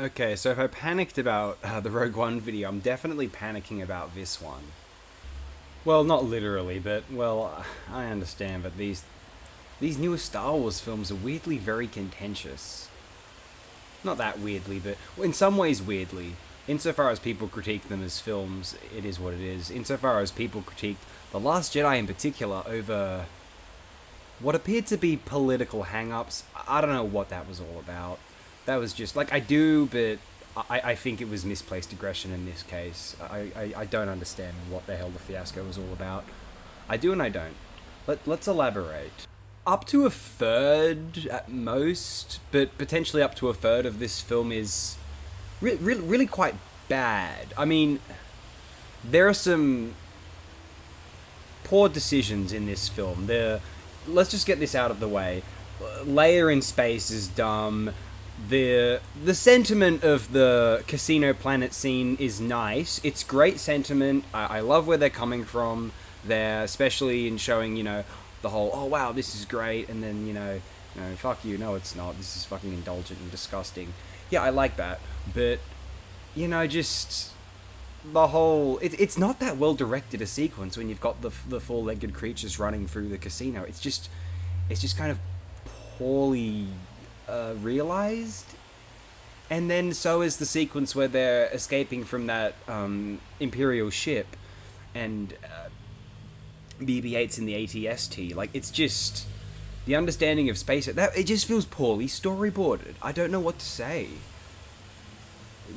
Okay, so if I panicked about the Rogue One video, I'm definitely panicking about this one. Well, not literally, but well, I understand. But these newer Star Wars films are weirdly very contentious. Not that weirdly, but in some ways weirdly. Insofar as people critique them as films, it is what it is. Insofar as people critique The Last Jedi in particular over what appeared to be political hang-ups, I don't know what that was all about. That was just like I do, but I think it was misplaced aggression in this case. I don't understand what the hell the fiasco was all about. I do and I don't. Let's elaborate. Up to a third at most, but potentially up to a third of this film is really quite bad. I mean, there are some poor decisions in this film. Let's just get this out of the way. Leia in space is dumb. The sentiment of the casino planet scene is nice. It's great sentiment. I love where they're coming from there, especially in showing, the whole, oh wow, this is great, and then, fuck you, no it's not, this is fucking indulgent and disgusting. Yeah, I like that, but, just the whole, it's not that well directed a sequence when you've got the four-legged creatures running through the casino. It's just kind of poorly realized. And then so is the sequence where they're escaping from that Imperial ship, and BB-8's in the ATST. Like, it's just the understanding of space. That it just feels poorly storyboarded. I don't know what to say.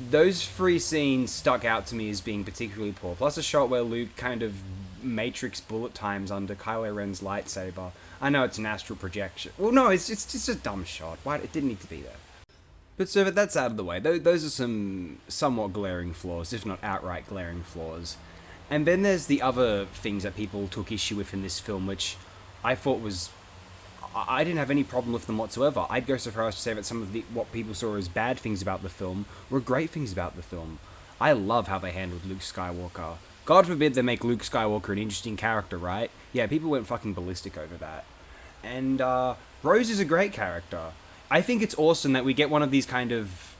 Those three scenes stuck out to me as being particularly poor. Plus a shot where Luke kind of Matrix bullet times under Kylo Ren's lightsaber. I know it's an astral projection. Well, no, it's just a dumb shot. Why it didn't need to be there. But so that that's out of the way. Those are some somewhat glaring flaws, if not outright glaring flaws. And then there's the other things that people took issue with in this film, which I thought was... I didn't have any problem with them whatsoever. I'd go so far as to say that some of what people saw as bad things about the film were great things about the film. I love how they handled Luke Skywalker. God forbid they make Luke Skywalker an interesting character, right? Yeah, people went fucking ballistic over that. And Rose is a great character. I think it's awesome that we get one of these kind of...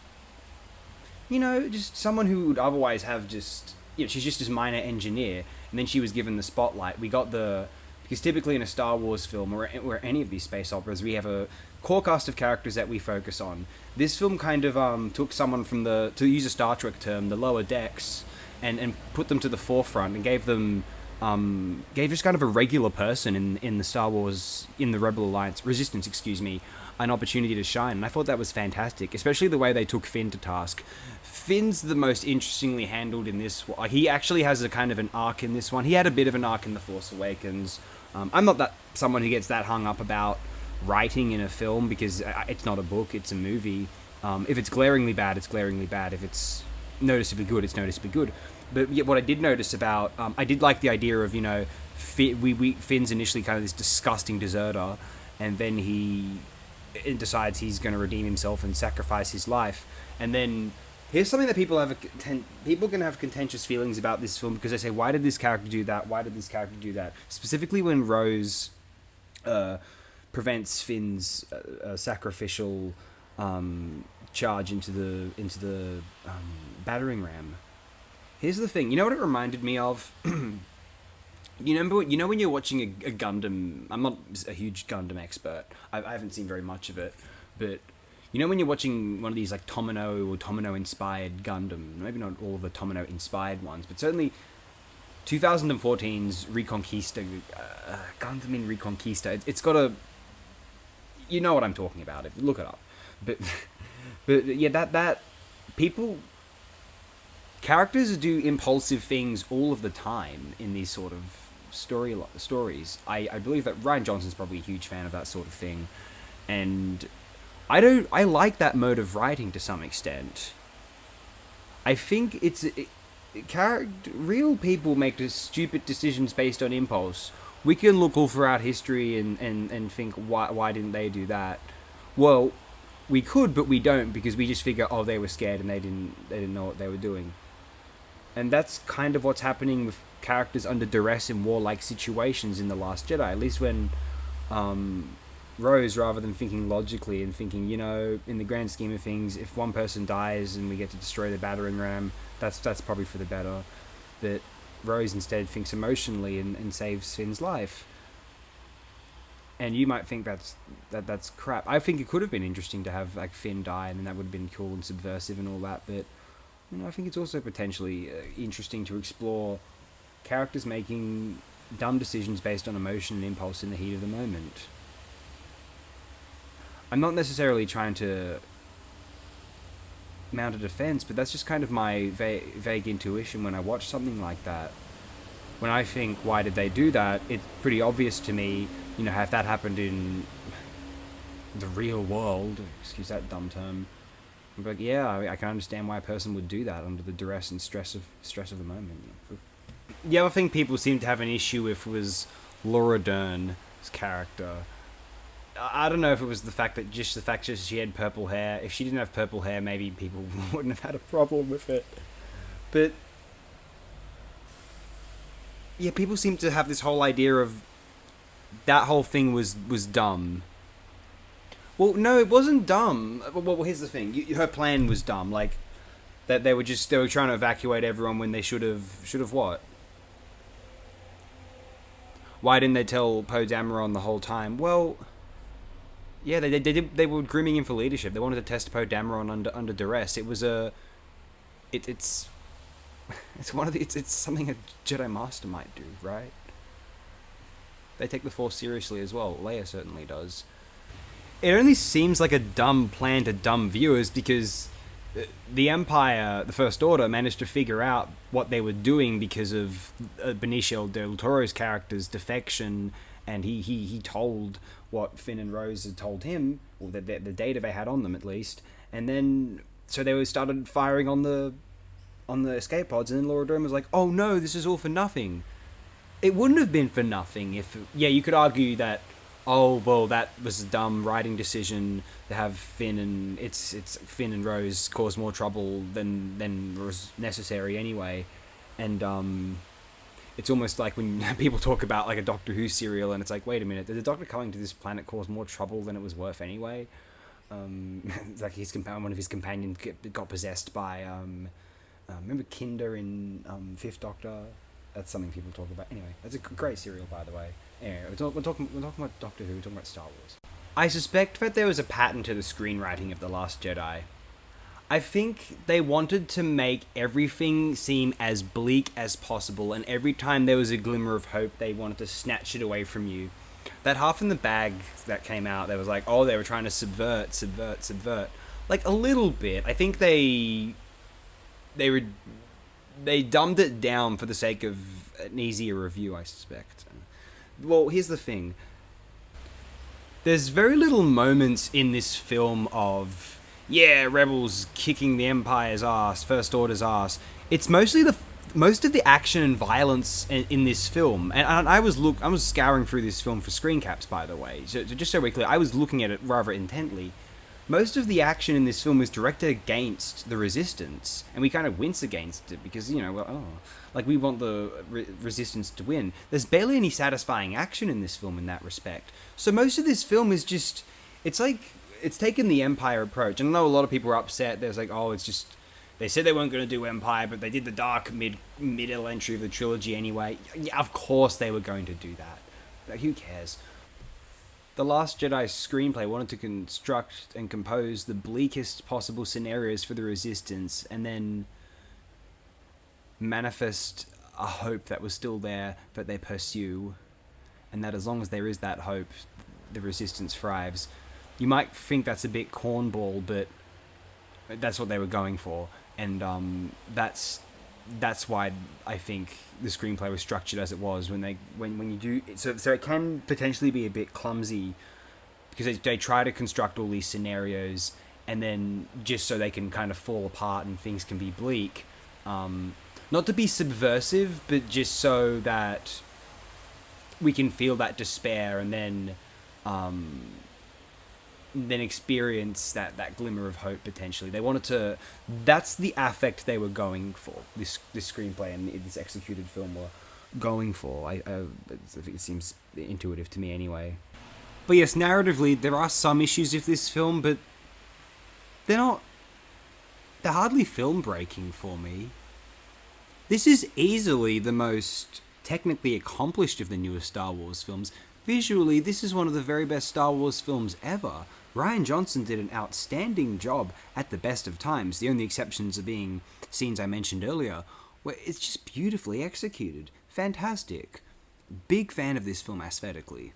just someone who would otherwise have just... she's just this minor engineer, and then she was given the spotlight. We got the... Because typically in a Star Wars film, or any of these space operas, we have a core cast of characters that we focus on. This film kind of took someone from to use a Star Trek term, the lower decks, and put them to the forefront, and gave just kind of a regular person in the Star Wars, in the Rebel Alliance, Resistance, excuse me, an opportunity to shine. And I thought that was fantastic, especially the way they took Finn to task. Finn's the most interestingly handled in this one. He actually has a kind of an arc in this one. He had a bit of an arc in The Force Awakens. I'm not that someone who gets that hung up about writing in a film, because it's not a book, it's a movie. If it's glaringly bad, it's glaringly bad. If it's noticeably good, it's noticeably good. But yet what I did notice about... I did like the idea of, Finn's initially kind of this disgusting deserter, and then he decides he's going to redeem himself and sacrifice his life. And then... Here's something that people can have contentious feelings about this film, because they say, why did this character do that? Why did this character do that? Specifically when Rose prevents Finn's sacrificial charge into the battering ram. Here's the thing. You know what it reminded me of? You know when you're watching a Gundam... I'm not a huge Gundam expert. I haven't seen very much of it, but... when you're watching one of these like Tomino or Tomino-inspired Gundam, maybe not all of the Tomino-inspired ones, but certainly 2014's Reconquista, Gundam in Reconquista, it's got a... You know what I'm talking about, look it up. But yeah, that people... Characters do impulsive things all of the time in these sort of stories. I believe that Rian Johnson's probably a huge fan of that sort of thing, and... I like that mode of writing to some extent. I think real people make stupid decisions based on impulse. We can look all throughout history and think, why didn't they do that? Well, we could, but we don't, because we just figure, oh, they were scared and they didn't know what they were doing. And that's kind of what's happening with characters under duress in warlike situations in The Last Jedi. At least when Rose rather than thinking logically and thinking, in the grand scheme of things, if one person dies and we get to destroy the battering ram, that's probably for the better. But Rose instead thinks emotionally and saves Finn's life. And you might think that's crap. I think it could have been interesting to have like Finn die, and that would have been cool and subversive and all that. But I think it's also potentially interesting to explore characters making dumb decisions based on emotion and impulse in the heat of the moment. I'm not necessarily trying to mount a defense, but that's just kind of my vague intuition when I watch something like that. When I think, why did they do that? It's pretty obvious to me, if that happened in the real world, excuse that dumb term, I'm like, yeah, I can understand why a person would do that under the duress and stress of the moment. The other thing people seem to have an issue with was Laura Dern's character. I don't know if it was the fact that she had purple hair. If she didn't have purple hair, maybe people wouldn't have had a problem with it. But yeah, people seem to have this whole idea of that whole thing was dumb. Well, no, it wasn't dumb. Well, here's the thing: her plan was dumb. Like that they were trying to evacuate everyone when they should have what? Why didn't they tell Poe Dameron the whole time? Well, yeah, they were grooming him for leadership. They wanted to test Poe Dameron under duress. It was it's something a Jedi Master might do, right? They take the Force seriously as well. Leia certainly does. It only seems like a dumb plan to dumb viewers because the Empire, the First Order, managed to figure out what they were doing because of Benicio del Toro's character's defection, and he told what Finn and Rose had told him, or the data they had on them at least, and then so they started firing on the escape pods, and then Laura Dern was like, "Oh no, this is all for nothing." It wouldn't have been for nothing if, you could argue that, oh well, that was a dumb writing decision to have Finn and Rose cause more trouble than was necessary anyway, and it's almost like when people talk about like a Doctor Who serial, and it's like, wait a minute, did the Doctor coming to this planet cause more trouble than it was worth anyway? Like one of his companions got possessed by remember Kinder in Fifth Doctor? That's something people talk about. Anyway, that's a great serial, by the way. Anyway, we're talking about Doctor Who, we're talking about Star Wars. I suspect that there was a pattern to the screenwriting of The Last Jedi. I think they wanted to make everything seem as bleak as possible, and every time there was a glimmer of hope, they wanted to snatch it away from you. That half in the bag that came out, they was like, oh, they were trying to subvert. Like, a little bit. I think they dumbed it down for the sake of an easier review, I suspect. Well, here's the thing. There's very little moments in this film of, rebels kicking the Empire's ass, First Order's ass. It's mostly most of the action and violence in this film. And I was scouring through this film for screen caps, by the way. So just so we're clear, I was looking at it rather intently. Most of the action in this film is directed against the Resistance, and we kind of wince against it because, we want the Resistance to win. There's barely any satisfying action in this film in that respect. So most of this film is just, it's like, it's taken the Empire approach. And I know a lot of people were upset. There's like, oh, it's just, they said they weren't going to do Empire, but they did the dark middle entry of the trilogy anyway. Yeah, of course they were going to do that. Like, who cares? The Last Jedi screenplay wanted to construct and compose the bleakest possible scenarios for the Resistance, and then manifest a hope that was still there that they pursue, and that as long as there is that hope, the Resistance thrives. You might think that's a bit cornball, but that's what they were going for, and that's why I think the screenplay was structured as it was. When you do so it can potentially be a bit clumsy because they try to construct all these scenarios, and then just so they can kind of fall apart and things can be bleak, not to be subversive, but just so that we can feel that despair and then experience that glimmer of hope potentially. They wanted to, that's the affect they were going for, this screenplay and this executed film were going for. I think it seems intuitive to me anyway. But yes, narratively, there are some issues with this film, but they're not. They're hardly film breaking for me. This is easily the most technically accomplished of the newest Star Wars films. Visually, this is one of the very best Star Wars films ever. Rian Johnson did an outstanding job at the best of times, the only exceptions are being scenes I mentioned earlier, where it's just beautifully executed. Fantastic. Big fan of this film aesthetically.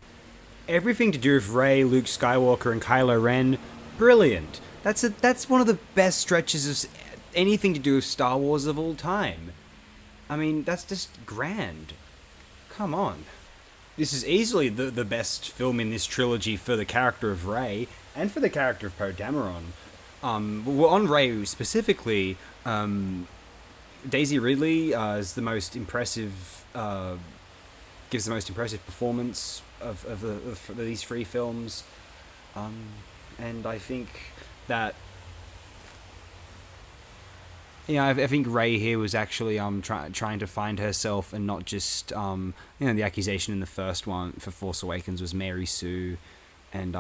Everything to do with Rey, Luke Skywalker, and Kylo Ren, brilliant. That's one of the best stretches of anything to do with Star Wars of all time. I mean, that's just grand. Come on. This is easily the best film in this trilogy for the character of Rey and for the character of Poe Dameron. Well, on Rey specifically, Daisy Ridley is the most impressive, gives the most impressive performance of these three films. And I think that, I think Rey here was actually trying to find herself and not just the accusation in the first one for Force Awakens was Mary Sue, and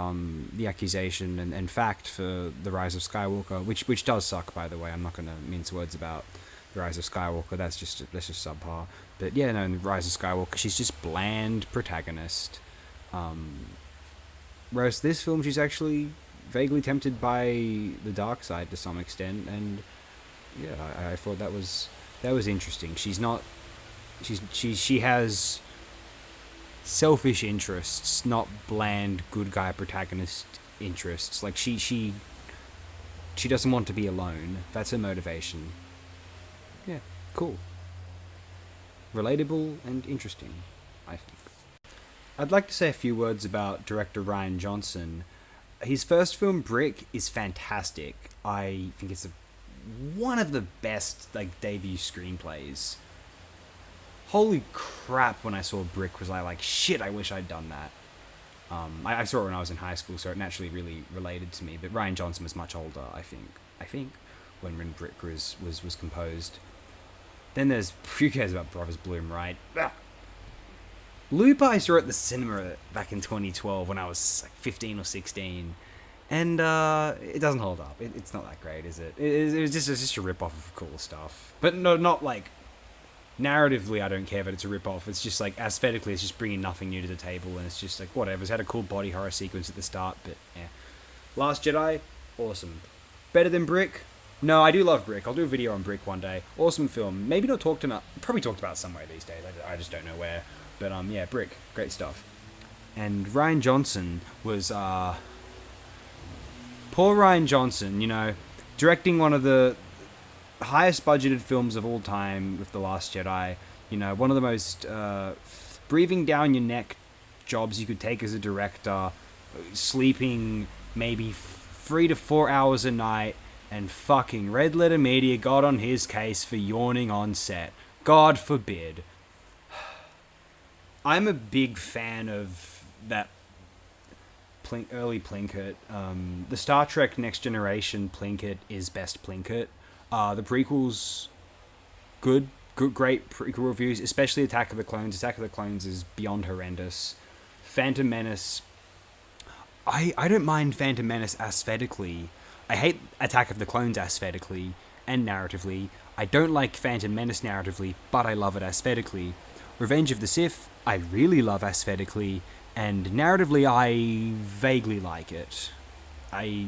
the accusation and fact for The Rise of Skywalker, which does suck, by the way. I'm not going to mince words about The Rise of Skywalker. That's just subpar. But yeah, no, in The Rise of Skywalker, she's just bland protagonist. Whereas this film, she's actually vaguely tempted by the dark side to some extent, and yeah, I thought that was interesting. She has selfish interests, not bland good guy protagonist interests. Like she doesn't want to be alone. That's her motivation. Yeah, cool. Relatable and interesting, I think. I'd like to say a few words about director Rian Johnson. His first film, Brick, is fantastic. I think it's one of the best debut screenplays. Holy crap, when I saw Brick was like shit, I wish I'd done that. I saw it when I was in high school, so it naturally really related to me, but Rian Johnson was much older, I think, when Brick was composed. Then there's, who cares about Brothers Bloom, right? Ugh. Looper I saw at the cinema back in 2012 when I was 15 or 16. And it doesn't hold up. It's not that great, is it? It's just a rip-off of cool stuff. But no, not narratively, I don't care that it's a rip-off. It's just aesthetically, it's just bringing nothing new to the table, and it's just whatever. It's had a cool body horror sequence at the start, but yeah. Last Jedi, awesome. Better than Brick? No, I do love Brick. I'll do a video on Brick one day. Awesome film. Maybe not probably talked about somewhere these days. I just don't know where. But yeah, Brick, great stuff. And Rian Johnson was poor Rian Johnson, directing one of the highest budgeted films of all time with The Last Jedi, one of the most breathing down your neck jobs you could take as a director, sleeping maybe 3 to 4 hours a night, and fucking Red Letter Media got on his case for yawning on set. God forbid. I'm a big fan of that early Plinkett. The Star Trek Next Generation Plinkett is best Plinkett. The prequels, great prequel reviews, especially Attack of the Clones. Attack of the Clones is beyond horrendous. Phantom Menace, I don't mind Phantom Menace aesthetically. I hate Attack of the Clones aesthetically and narratively. I don't like Phantom Menace narratively, but I love it aesthetically. Revenge of the Sith, I really love aesthetically, and narratively I vaguely like it. I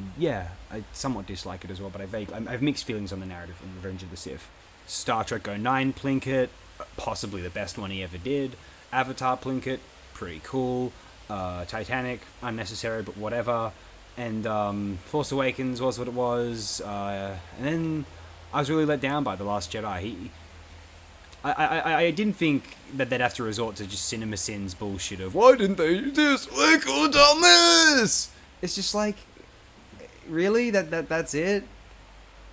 somewhat dislike it as well, but I have mixed feelings on the narrative in Revenge of the Sith. Star Trek 09 Plinkett, possibly the best one he ever did. Avatar Plinkett, pretty cool. Titanic, unnecessary, but whatever. And Force Awakens was what it was. And then I was really let down by The Last Jedi. I didn't think that they'd have to resort to just CinemaSins bullshit of, why didn't they do this? We could have done this! It's just really? That's it?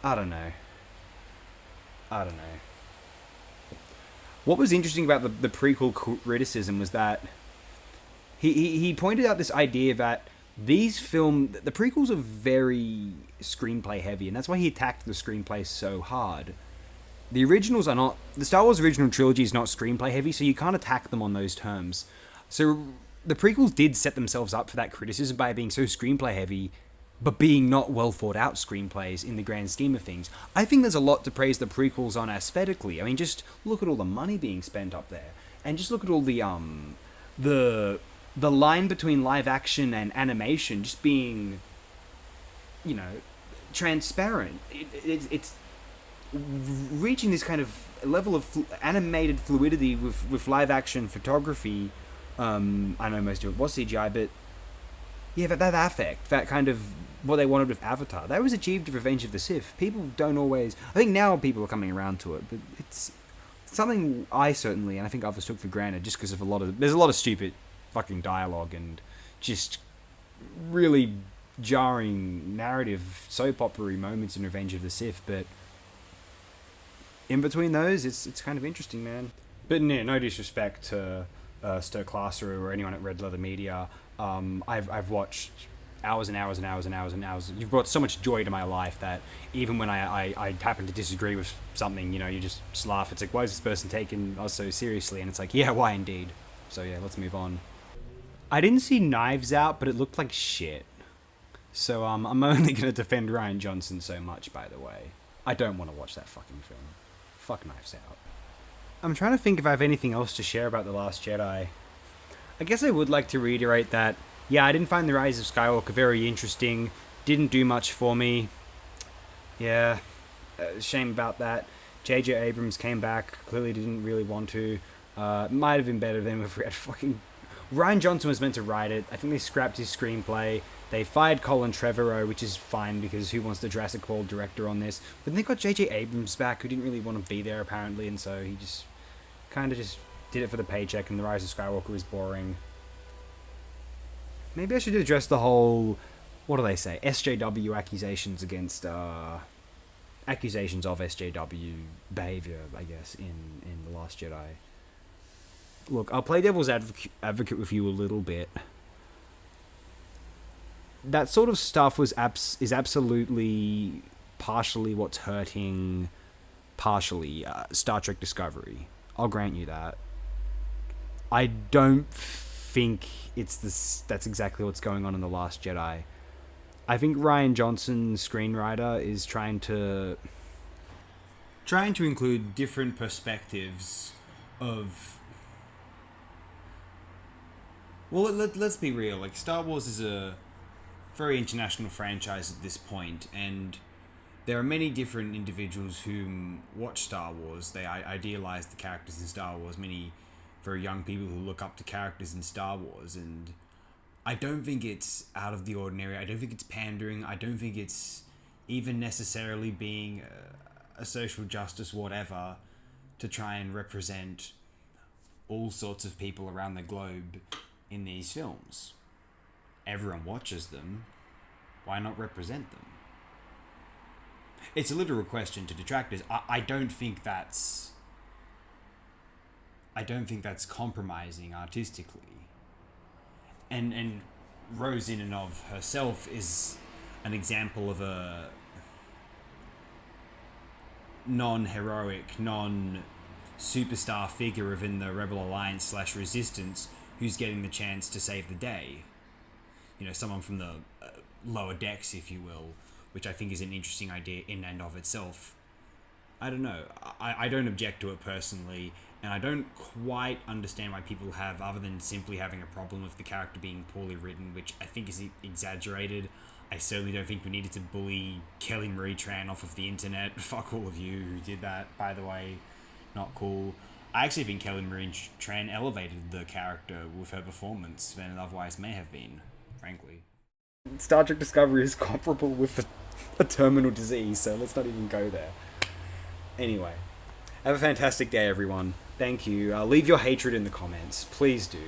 I don't know. What was interesting about the prequel criticism was that he pointed out this idea that the prequels are very screenplay heavy, and that's why he attacked the screenplay so hard. The originals are not... The Star Wars original trilogy is not screenplay heavy, so you can't attack them on those terms. So the prequels did set themselves up for that criticism by being so screenplay heavy, but being not well thought out screenplays in the grand scheme of things. I think there's a lot to praise the prequels on aesthetically. I mean, just look at all the money being spent up there, and just look at all the line between live action and animation just being, you know, transparent. It's reaching this kind of level of animated fluidity with live action photography. I know most of it was CGI, but yeah, that affect, that kind of what they wanted with Avatar, that was achieved with Revenge of the Sith. People don't always. I think now people are coming around to it, but it's something I certainly, and I think others took for granted, just because of there's a lot of stupid fucking dialogue and just really jarring narrative soap opera moments in Revenge of the Sith, but in between those, it's kind of interesting, man. But no disrespect to Sto Klasseru or anyone at Red Leather Media. I've watched hours and hours and hours and hours and hours. You've brought so much joy to my life that even when I happen to disagree with something, you know, you just laugh. It's like, why is this person taking us so seriously? And it's like, yeah, why indeed? So yeah, let's move on. I didn't see Knives Out, but it looked like shit. So I'm only going to defend Rian Johnson so much, by the way. I don't want to watch that fucking film. Fuck Knives Out. I'm trying to think if I have anything else to share about The Last Jedi. I guess I would like to reiterate that, yeah, I didn't find The Rise of Skywalker very interesting. Didn't do much for me. Yeah, shame about that. J.J. Abrams came back, clearly didn't really want to. Might have been better than if we had fucking... Rian Johnson was meant to write it. I think they scrapped his screenplay. They fired Colin Trevorrow, which is fine because who wants the Jurassic World director on this? But then they got J.J. Abrams back, who didn't really want to be there apparently, and so he just kind of just did it for the paycheck, and The Rise of Skywalker was boring. Maybe I should address the whole, what do they say, SJW accusations against, accusations of SJW behavior, I guess, in The Last Jedi. Look, I'll play devil's advocate with you a little bit. That sort of stuff is absolutely partially what's hurting, Star Trek Discovery. I'll grant you that. I don't think that's exactly what's going on in The Last Jedi. I think Rian Johnson, screenwriter, is trying to include different perspectives of... Well, let's be real. Like, Star Wars is a very international franchise at this point, and there are many different individuals who watch Star Wars. They idealize the characters in Star Wars. Many very young people who look up to characters in Star Wars, and I don't think it's out of the ordinary. I don't think it's pandering. I don't think it's even necessarily being a social justice whatever to try and represent all sorts of people around the globe in these films. Everyone watches them. Why not represent them? It's a literal question to detractors. I don't think that's compromising artistically. And Rose in and of herself is an example of a non-heroic, non-superstar figure within the Rebel Alliance / Resistance who's getting the chance to save the day. You know, someone from the lower decks, if you will, which I think is an interesting idea in and of itself. I don't know. I don't object to it personally, and I don't quite understand why people have, other than simply having a problem with the character being poorly written, which I think is exaggerated. I certainly don't think we needed to bully Kelly Marie Tran off of the internet. Fuck all of you who did that, by the way. Not cool. I actually think Kelly Marie Tran elevated the character with her performance than it otherwise may have been, frankly. Star Trek Discovery is comparable with a terminal disease, so let's not even go there. Anyway, have a fantastic day, everyone. Thank you. Leave your hatred in the comments. Please do.